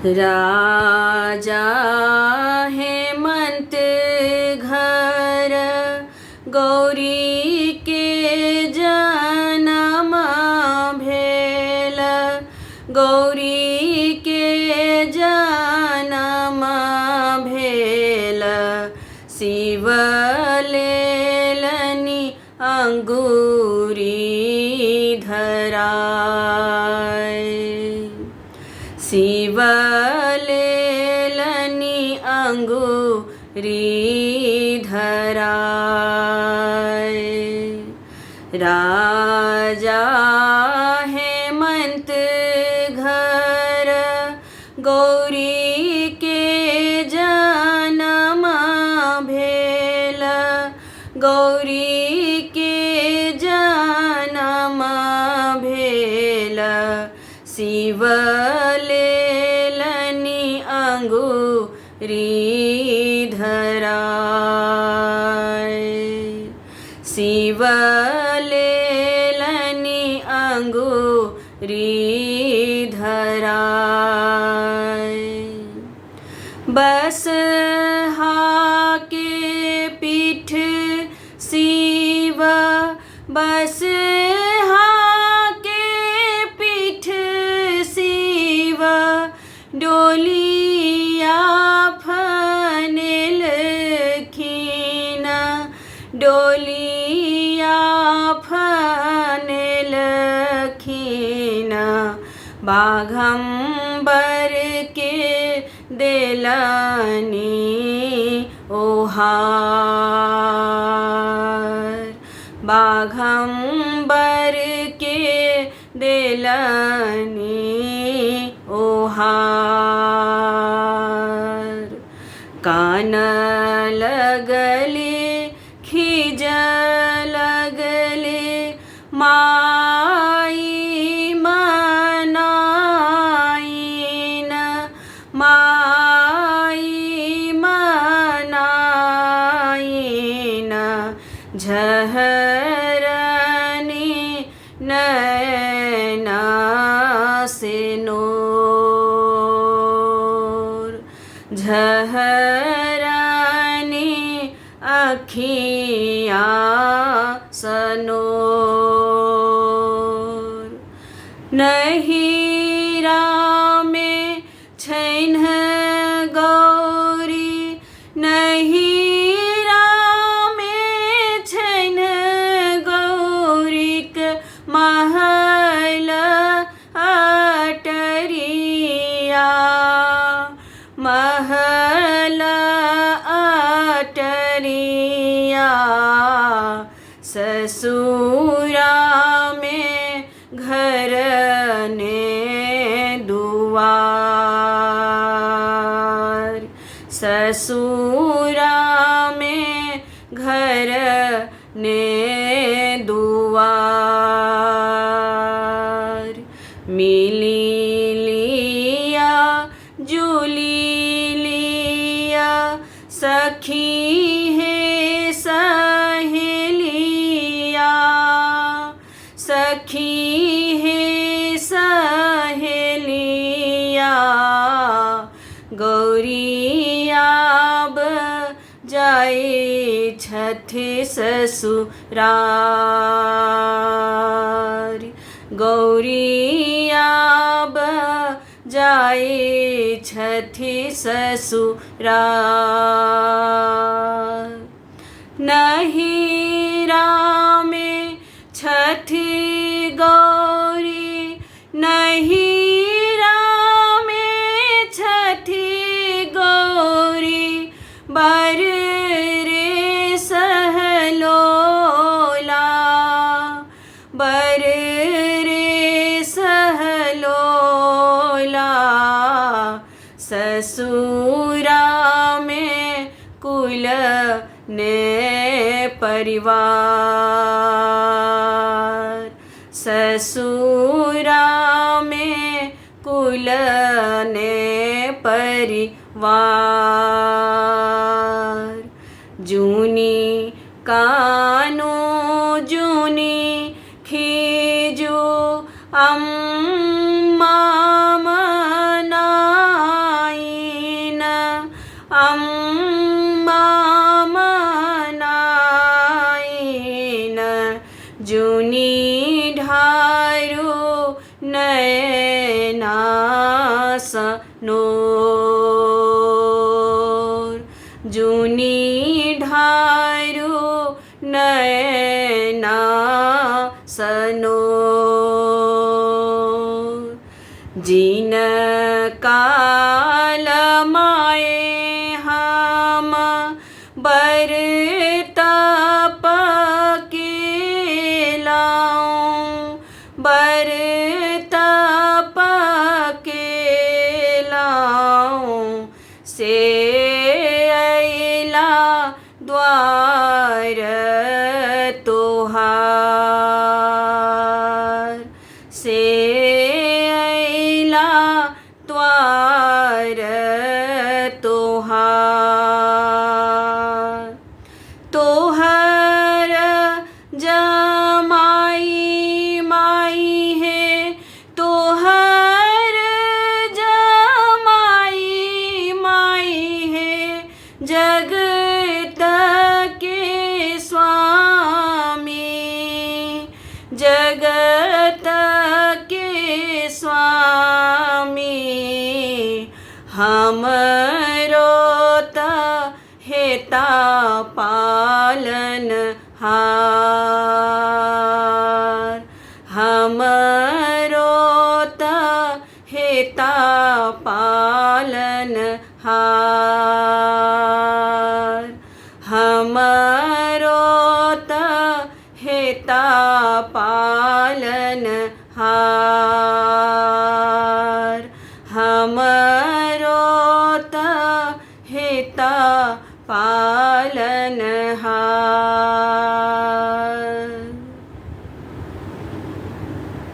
राजा हेमंत घर गौरी के जन्म भेल। गौरी के जन्म भेल। शिव लेलनि अंगूरी धराय। शिव लेलनि अंगूरी धराय। राजा हेमंत घर गौरी के जन्म भेल। गौरी के जन्म भेल। शिव लेलनि अंगूरी धराय। शिव लेलनि अंगूरी धराय। बसहा के पीठ शिव बसहा के पीठ शिव डोलिया फनेलखिन। डोलिया फनेलखिन। बाघंबर के देलनि ओहार। बाघंबर के देलनि ओहार। कान लगले खिज लगले माई मनाइन। माई मनाइन। झहरनि नैना से नोर। झहरनि अखियाँ सनोर। नहिरा में छैन्ह गौरी। नहिरा में छैन्ह गौरीक महल अटरिया। महल अटरिया। ससुरा में घर ने दुआर। ससुरा में घर ने दुआर। मिली लिया जुली लिया सखी है सहेलिया। सखी है सहेलिया। गौरियाब जाए छथि ससुरार। गौरियाब जाए छथि ससुरार। नहिरा में छथि गौरी। नहिरा में छथि गौरी। बर रे सहलोला। बर रे सहलोला। ससुरा में कुल ने परिवार। ससुरा में कुल ने परिवार। जूनी कानो जूनी खीजो अम्मा मना सनोर जुनी ढारू नयना सनोर जिन काल माए हम बरतप केलाऊं बरतप केलाऊं से अइला द्वार तोहार से अइला द्वार तोहार तोहर जमाई माई है तोहर जमाई माई है जगत के स्वामी जगत के स्वामी हमरो त हेता पालन हार हमरो त हेता पालन हार हमरो त हेता पालन हार हमरो त हेता पालन हार।